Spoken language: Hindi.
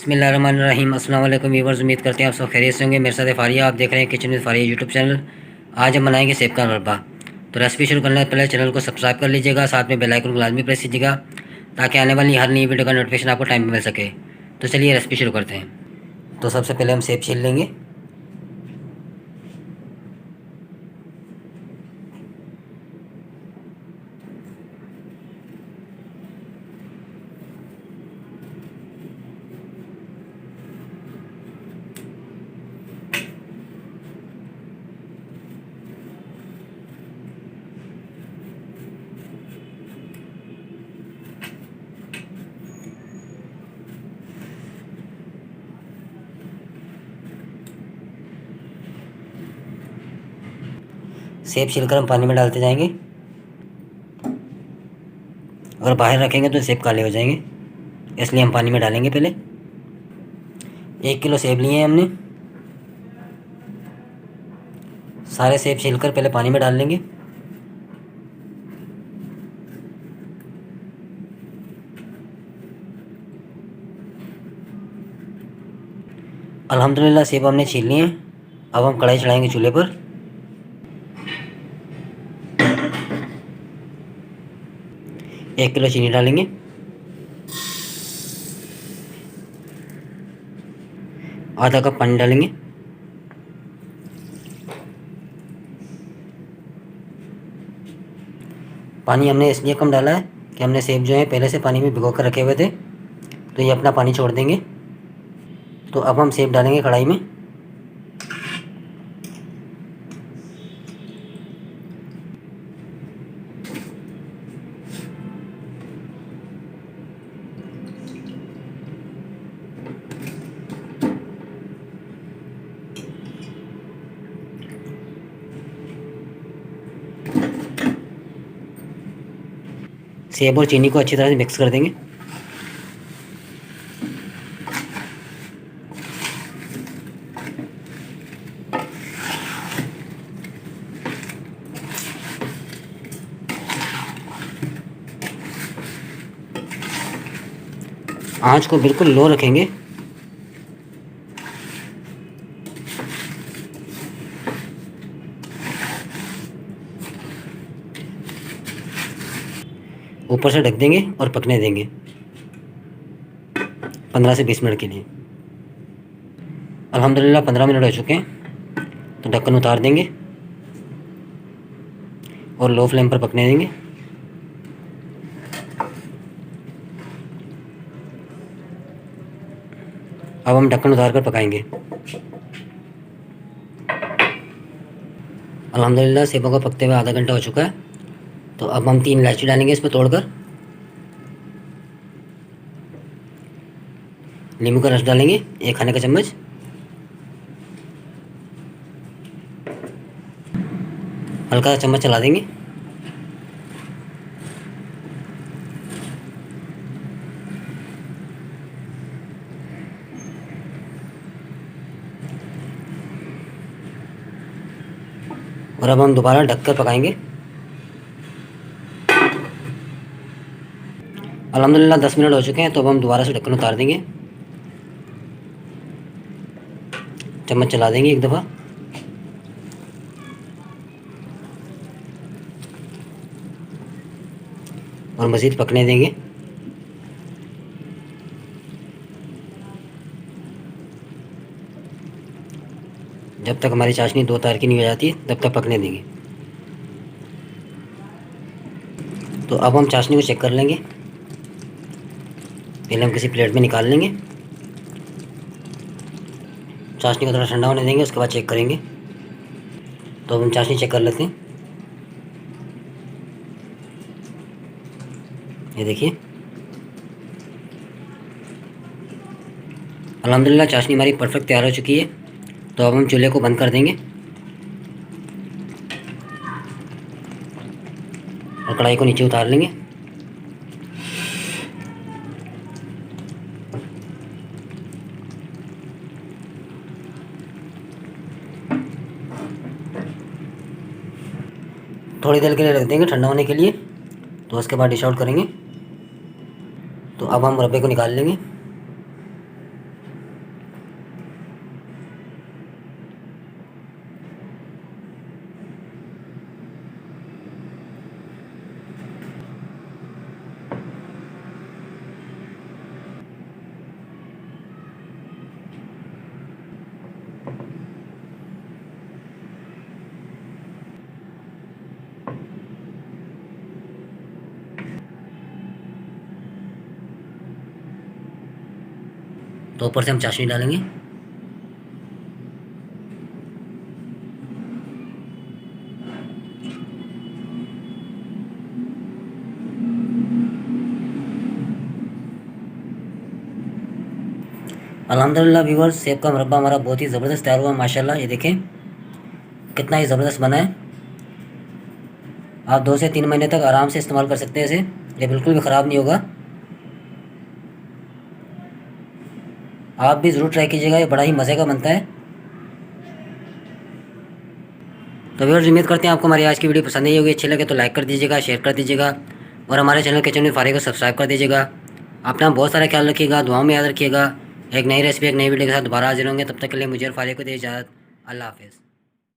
बिस्मिल्लाहिर्रहमानिर्रहीम। अस्सलाम वालेकुम व्यूअर्स, उम्मीद करते हैं आप सब खैरियत से होंगे। मेरे साथ है फारिया, आप देख रहे हैं kitchen with Faria YouTube channel. आज हम बनाएंगे सेब का मुरब्बा। तो रेसिपी शुरू करने से पहले चैनल को सब्सक्राइब कर लीजिएगा, साथ में बेल आइकन को लाजमी प्रेस कीजिएगा ताकि आने वाली हर नई वीडियो का नोटिफिकेशन आपको टाइम पर मिल सके। तो चलिए रेसिपी शुरू करते हैं। तो सबसे पहले हम सेब छील लेंगे। सेब छिलकर हम पानी में डालते जाएंगे। अगर बाहर रखेंगे तो सेब काले हो जाएंगे, इसलिए हम पानी में डालेंगे। पहले 1 किलो सेब लिए हैं हमने। सारे सेब छिलकर पहले पानी में डाल लेंगे। अल्हम्दुलिल्लाह सेब हमने छील लिए हैं। अब हम कढ़ाई चढ़ाएंगे चूल्हे पर। 1 किलो चीनी डालेंगे। आधा कप पानी डालेंगे। पानी हमने इसलिए कम डाला है कि हमने सेब जो है पहले से पानी में भिगो कर रखे हुए थे, तो ये अपना पानी छोड़ देंगे। तो अब हम सेब डालेंगे कढ़ाई में। सेब और चीनी को अच्छी तरह से मिक्स कर देंगे। आंच को बिल्कुल लो रखेंगे। ऊपर से ढक देंगे और पकने देंगे 15 से 20 मिनट के लिए। अल्हम्दुलिल्लाह 15 मिनट हो चुके हैं, तो ढक्कन उतार देंगे और लो फ्लेम पर पकने देंगे। अब हम ढक्कन उतार कर पकाएंगे। अल्हम्दुलिल्लाह सेबों को पकते हुए आधा घंटा हो चुका है। तो अब हम 3 इलायची डालेंगे इसमें तोड़कर। नींबू का रस डालेंगे 1 खाने का चम्मच। हल्का सा चम्मच चला देंगे। और अब हम दोबारा ढककर पकाएंगे। अल्हम्दुलिल्लाह 10 मिनट हो चुके हैं, तो अब हम दोबारा से ढक्कन उतार देंगे। चम्मच चला देंगे 1 दफ़ा। और मज़ीद पकने देंगे। जब तक हमारी चाशनी 2 तार की नहीं हो जाती तब तक पकने देंगे। तो अब हम चाशनी को चेक कर लेंगे। पहले हम किसी प्लेट में निकाल लेंगे। चाशनी को थोड़ा ठंडा होने देंगे, उसके बाद चेक करेंगे। तो अब हम चाशनी चेक कर लेते हैं। ये देखिए, अल्हम्दुलिल्लाह चाशनी हमारी परफेक्ट तैयार हो चुकी है। तो अब हम चूल्हे को बंद कर देंगे और कढ़ाई को नीचे उतार लेंगे। थोड़ी देर के लिए रख देंगे ठंडा होने के लिए, तो उसके बाद डिश आउट करेंगे। तो अब हम मुरब्बे को निकाल लेंगे। तो ऊपर से हम चाशनी डालेंगे। अल्हम्दुलिल्लाह व्यूअर्स, सेब का मुरब्बा हमारा बहुत ही ज़बरदस्त तैयार हुआ माशाल्लाह। ये देखें कितना ही ज़बरदस्त बना है। आप 2 से 3 महीने तक आराम से इस्तेमाल कर सकते हैं इसे, ये बिल्कुल भी ख़राब नहीं होगा। आप भी ज़रूर ट्राई कीजिएगा, ये बड़ा ही मज़े का बनता है। तो व्यूअर्स, उम्मीद करते हैं आपको हमारी आज की वीडियो पसंद आई होगी। अच्छी लगे तो लाइक कर दीजिएगा, शेयर कर दीजिएगा और हमारे चैनल किचन विद फारिया को सब्सक्राइब कर दीजिएगा। अपना बहुत सारा ख्याल रखिएगा, दुआओं में याद रखिएगा। एक नई रेसिपी, एक नई वीडियो के साथ दोबारा हाजिर होंगे। तब तक के लिए मुझे और फारिया को दे इजाज़त। अल्लाह हाफ़िज़।